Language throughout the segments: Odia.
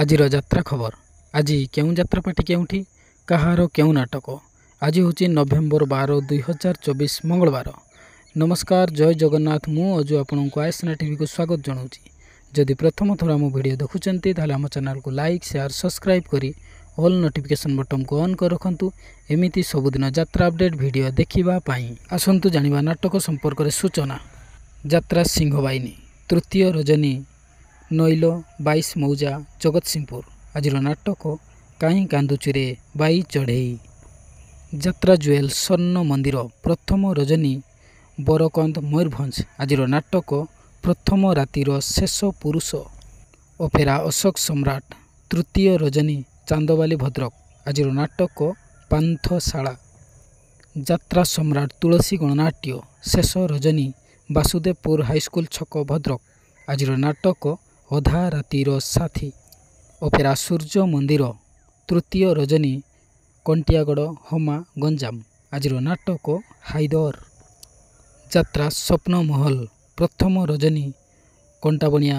ଆଜିର ଯାତ୍ରା ଖବର। ଆଜି କେଉଁ ଯାତ୍ରାପାଟି କେଉଁଠି, କାହାର କେଉଁ ନାଟକ। ଆଜି ହେଉଛି ନଭେମ୍ବର 12, 2024 ମଙ୍ଗଳବାର। ନମସ୍କାର, ଜୟ ଜଗନ୍ନାଥ। ମୁଁ ଅଜୁ ଆପଣଙ୍କୁ ଆୟସନା ଟିଭିକୁ ସ୍ୱାଗତ ଜଣାଉଛି। ଯଦି ପ୍ରଥମ ଥର ଆମ ଭିଡ଼ିଓ ଦେଖୁଛନ୍ତି ତାହେଲେ ଆମ ଚ୍ୟାନେଲକୁ ଲାଇକ୍, ସେୟାର, ସବସ୍କ୍ରାଇବ୍ କରି ଅଲ୍ ନୋଟିଫିକେସନ୍ ବଟନକୁ ଅନ୍ କରି ରଖନ୍ତୁ। ଏମିତି ସବୁଦିନ ଯାତ୍ରା ଅପଡ଼େଟ୍ ଭିଡ଼ିଓ ଦେଖିବା ପାଇଁ। ଆସନ୍ତୁ ଜାଣିବା ନାଟକ ସମ୍ପର୍କରେ ସୂଚନା। ଯାତ୍ରା ସିଂହବାହିନୀ, ତୃତୀୟ ରଜନୀ, ନଇଲ 22 ମୌଜା, ଜଗତସିଂହପୁର। ଆଜିର ନାଟକ କାହିଁ କାନ୍ଦୁଚୁରେ ବାଇ ଚଢ଼େଇ। ଯାତ୍ରା ଜୁଏଲ ସ୍ୱର୍ଣ୍ଣ ମନ୍ଦିର, ପ୍ରଥମ ରଜନୀ, ବରକନ୍ଦ, ମୟୂରଭଞ୍ଜ। ଆଜିର ନାଟକ ପ୍ରଥମ ରାତିର ଶେଷ ପୁରୁଷ। ଅପେରା ଅଶୋକ ସମ୍ରାଟ, ତୃତୀୟ ରଜନୀ, ଚାନ୍ଦବାଲି, ଭଦ୍ରକ। ଆଜିର ନାଟକ ପାନ୍ଥଶାଳା। ଯାତ୍ରା ସମ୍ରାଟ ତୁଳସୀ ଗଣନାଟ୍ୟ, ଶେଷ ରଜନୀ, ବାସୁଦେବପୁର ହାଇସ୍କୁଲ ଛକ, ଭଦ୍ରକ। ଆଜିର ନାଟକ ଅଧା ରାତିର ସାଥୀ। ଅପେରା ସୂର୍ଯ୍ୟ ମନ୍ଦିର, ତୃତୀୟ ରଜନୀ, କଣ୍ଟିଆଗଡ଼, ହମା, ଗଞ୍ଜାମ। ଆଜିର ନାଟକ ହାଇଦର। ଯାତ୍ରା ସ୍ୱପ୍ନମହଲ, ପ୍ରଥମ ରଜନୀ, କଣ୍ଟାବଣିଆ,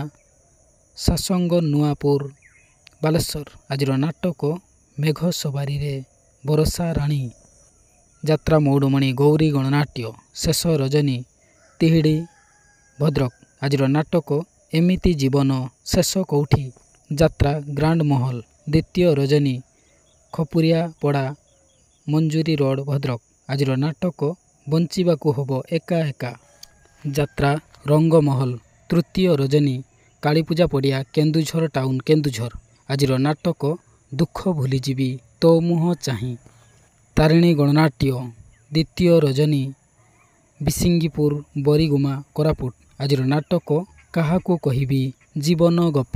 ସାସଙ୍ଗ, ନୂଆପୁର, ବାଲେଶ୍ୱର। ଆଜିର ନାଟକ ମେଘ ସବାରିରେ ବରଷା ରାଣୀ। ଯାତ୍ରା ମୌଡ଼ମଣି ଗୌରୀ ଗଣନାଟ୍ୟ, ଶେଷ ରଜନୀ, ତିହିଡ଼ି, ଭଦ୍ରକ। ଆଜିର ନାଟକ ଏମିତି ଜୀବନ ଶେଷ କୋଉଠି। ଯାତ୍ରା ଗ୍ରାଣ୍ଡ ମହଲ, ଦ୍ୱିତୀୟ ରଜନୀ, ଖପୁରିଆପଡ଼ା, ମଞ୍ଜୁରୀ ରୋଡ଼, ଭଦ୍ରକ। ଆଜିର ନାଟକ ବଞ୍ଚିବାକୁ ହବ ଏକା ଏକା। ଯାତ୍ରା ରଙ୍ଗମହଲ, ତୃତୀୟ ରଜନୀ, କାଳୀପୂଜା ପଡ଼ିଆ, କେନ୍ଦୁଝର ଟାଉନ, କେନ୍ଦୁଝର। ଆଜିର ନାଟକ ଦୁଃଖ ଭୁଲିଯିବି ତୋ ମୁହଁ ଚାହିଁ। ତାରିଣୀ ଗଣନାଟ୍ୟ, ଦ୍ୱିତୀୟ ରଜନୀ, ବିସିଙ୍ଗିପୁର, ବରିଗୁମା, କୋରାପୁଟ। ଆଜିର ନାଟକ କାହାକୁ କହିବି ଜୀବନ ଗପ।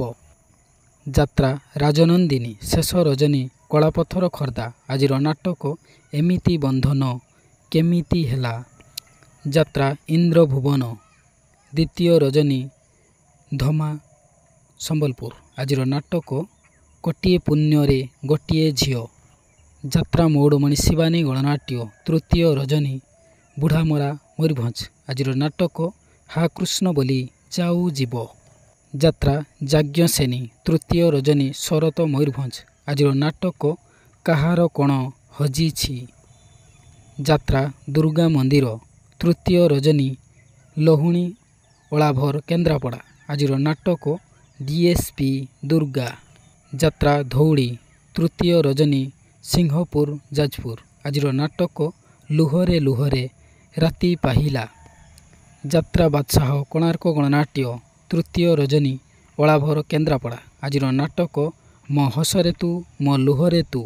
ଯାତ୍ରା ରାଜନନ୍ଦିନୀ, ଶେଷ ରଜନୀ, କଳାପଥର, ଖୋର୍ଦ୍ଧା। ଆଜିର ନାଟକ ଏମିତି ବନ୍ଧନ କେମିତି ହେଲା। ଯାତ୍ରା ଇନ୍ଦ୍ରଭୁବନ, ଦ୍ୱିତୀୟ ରଜନୀ, ଧମା, ସମ୍ବଲପୁର। ଆଜିର ନାଟକ କୋଟିଏ ପୁଣ୍ୟରେ ଗୋଟିଏ ଝିଅ। ଯାତ୍ରା ମୌଡ଼ମଣି ଶିବାନୀ ଗଣନାଟ୍ୟ, ତୃତୀୟ ରଜନୀ, ବୁଢ଼ାମରା, ମୟୂରଭଞ୍ଜ। ଆଜିର ନାଟକ ହା କୃଷ୍ଣ ବୋଲି ଯାଉ ଯିବ। ଯାତ୍ରା ଯାଜ୍ଞସେନୀ, ତୃତୀୟ ରଜନୀ, ଶରତ, ମୟୂରଭଞ୍ଜ। ଆଜିର ନାଟକ କାହାର କ'ଣ ହଜିଛି। ଯାତ୍ରା ଦୁର୍ଗା ମନ୍ଦିର, ତୃତୀୟ ରଜନୀ, ଲହୁଣୀ, ଓଳାଭର, କେନ୍ଦ୍ରାପଡ଼ା। ଆଜିର ନାଟକ ଡିଏସ୍ପି ଦୁର୍ଗା। ଯାତ୍ରା ଧଉଳି, ତୃତୀୟ ରଜନୀ, ସିଂହପୁର, ଯାଜପୁର। ଆଜିର ନାଟକ ଲୁହରେ ଲୁହରେ ରାତି ପାହିଲା। ଯାତ୍ରା ବାଦଶାହ କୋଣାର୍କ ଗଣନାଟ୍ୟ, ତୃତୀୟ ରଜନୀ, ଓଳାଭର, କେନ୍ଦ୍ରାପଡ଼ା। ଆଜିର ନାଟକ ମୋ ହସରେ ତୁ ମୋ ଲୁହରେ ତୁ।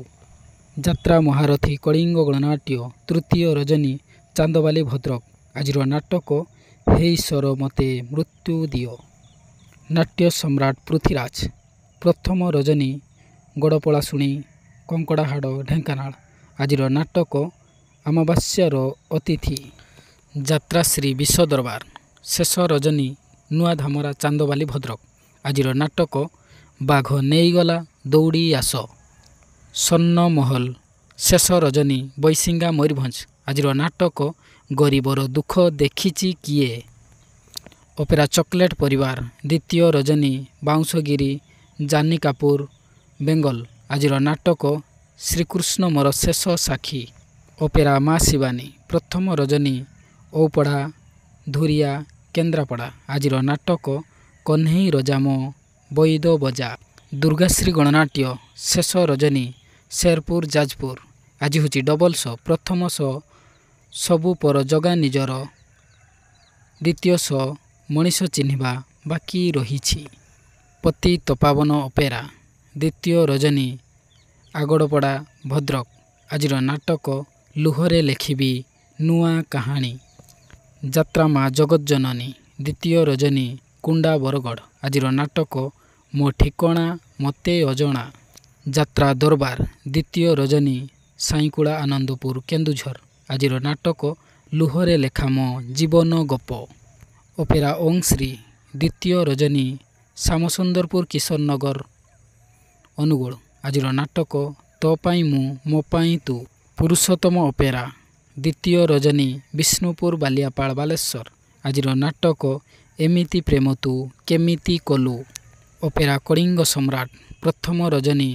ଯାତ୍ରା ମହାରଥୀ କଳିଙ୍ଗ ଗଣନାଟ୍ୟ, ତୃତୀୟ ରଜନୀ, ଚାନ୍ଦବାଲି, ଭଦ୍ରକ। ଆଜିର ନାଟକ ହେ ଈଶ୍ୱର ମୋତେ ମୃତ୍ୟୁ ଦିଅ। ନାଟ୍ୟ ସମ୍ରାଟ ପୃଥ୍ୱୀରାଜ, ପ୍ରଥମ ରଜନୀ, ଗଡ଼ପଳାଶୁଣୀ, କଙ୍କଡ଼ାହାଡ଼, ଢେଙ୍କାନାଳ। ଆଜିର ନାଟକ ଅମାବାସ୍ୟାର ଅତିଥି। ଯାତ୍ରା ଶ୍ରୀ ବିଶ୍ୱଦରବାର, ଶେଷ ରଜନୀ, ନୂଆଧାମରା, ଚାନ୍ଦବାଲି, ଭଦ୍ରକ। ଆଜିର ନାଟକ ବାଘ ନେଇଗଲା ଦୌଡ଼ି ଆସ। ସ୍ୱର୍ଣ୍ଣମହଲ, ଶେଷ ରଜନୀ, ବୈଶିଙ୍ଗା, ମୟୂରଭଞ୍ଜ। ଆଜିର ନାଟକ ଗରିବର ଦୁଃଖ ଦେଖିଛି କିଏ। ଅପେରା ଚକୋଲେଟ୍ ପରିବାର, ଦ୍ୱିତୀୟ ରଜନୀ, ବାଉଁଶଗିରି, ଜାନିକାପୁର, ବେଙ୍ଗଲ। ଆଜିର ନାଟକ ଶ୍ରୀକୃଷ୍ଣ ମୋର ଶେଷ ସାକ୍ଷୀ। ଅପେରା ମା ଶିବାନୀ, ପ୍ରଥମ ରଜନୀ, ଔପଡ଼ା, ଧୁରିଆ, କେନ୍ଦ୍ରାପଡ଼ା। ଆଜିର ନାଟକ କହ୍ନେଇ ରଜା ମୋ ବଇଦ ବଜା। ଦୁର୍ଗାଶ୍ରୀ ଗଣନାଟ୍ୟ, ଶେଷ ରଜନୀ, ଶେରପୁର, ଯାଜପୁର। ଆଜି ହେଉଛି ଡବଲ ଶୋ। ପ୍ରଥମ ଶୋ ସବୁ ପର ଜଗା ନିଜର, ଦ୍ୱିତୀୟ ଶୋ ମଣିଷ ଚିହ୍ନିବା ବାକି ରହିଛି। ପତିତପାବନ ଅପେରା, ଦ୍ୱିତୀୟ ରଜନୀ, ଆଗଡ଼ପଡ଼ା, ଭଦ୍ରକ। ଆଜିର ନାଟକ ଲୁହରେ ଲେଖିବି ନୂଆ କାହାଣୀ। ଯାତ୍ରା ମା ଜଗତଜନନୀ, ଦ୍ୱିତୀୟ ରଜନୀ, କୁଣ୍ଡା, ବରଗଡ଼। ଆଜିର ନାଟକ ମୋ ଠିକଣା ମୋତେ ଅଜଣା। ଯାତ୍ରା ଦରବାର, ଦ୍ୱିତୀୟ ରଜନୀ, ସାଇଁକୁଳା, ଆନନ୍ଦପୁର, କେନ୍ଦୁଝର। ଆଜିର ନାଟକ ଲୁହରେ ଲେଖା ମୋ ଜୀବନ ଗପ। ଅପେରା ଓଂଶ୍ରୀ, ଦ୍ୱିତୀୟ ରଜନୀ, ଶ୍ୟାମସୁନ୍ଦରପୁର, କିଶୋରନଗର, ଅନୁଗୁଳ। ଆଜିର ନାଟକ ତୋ ପାଇଁ ମୁଁ ମୋ ପାଇଁ ତୁ। ପୁରୁଷୋତ୍ତମ ଅପେରା, ଦ୍ୱିତୀୟ ରଜନୀ, ବିଷ୍ଣୁପୁର, ବାଲିଆପାଳ, ବାଲେଶ୍ୱର। ଆଜିର ନାଟକ ଏମିତି ପ୍ରେମ ତୁ କେମିତି କଲୁ। ଅପେରା କଳିଙ୍ଗ ସମ୍ରାଟ, ପ୍ରଥମ ରଜନୀ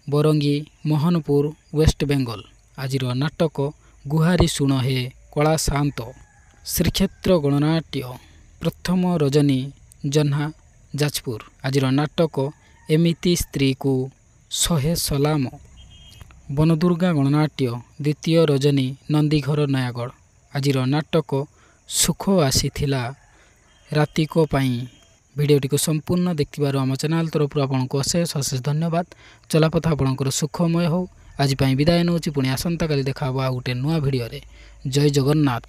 ବରଙ୍ଗୀ ମୋହନପୁର ୱେଷ୍ଟବେଙ୍ଗଲ। ଆଜିର ନାଟକ ଗୁହାରି ଶୁଣ ହେ କଳା ଶାନ୍ତ। ଶ୍ରୀକ୍ଷେତ୍ର ଗଣନାଟ୍ୟ ପ୍ରଥମ ରଜନୀ ଜହ୍ନା ଯାଜପୁର। ଆଜିର ନାଟକ ଏମିତି ସ୍ତ୍ରୀକୁ 100 ସଲାମ। ବନଦୁର୍ଗା ଗଣନାଟ୍ୟ ଦ୍ୱିତୀୟ ରଜନୀ ନନ୍ଦୀଘର ନୟାଗଡ଼। ଆଜିର ନାଟକ ସୁଖ ଆସିଥିଲା ରାତିକ ପାଇଁ। ଭିଡ଼ିଓଟିକୁ ସମ୍ପୂର୍ଣ୍ଣ ଦେଖିଥିବାରୁ ଆମ ଚ୍ୟାନେଲ୍ ତରଫରୁ ଆପଣଙ୍କୁ ଅଶେଷ ଧନ୍ୟବାଦ। ଚଲାପଥ ଆପଣଙ୍କର ସୁଖମୟ ହେଉ। ଆଜି ପାଇଁ ବିଦାୟ ନେଉଛି, ପୁଣି ଆସନ୍ତାକାଲି ଦେଖା ହେବ ଆଉ ଗୋଟେ ନୂଆ ଭିଡ଼ିଓରେ। ଜୟ ଜଗନ୍ନାଥ।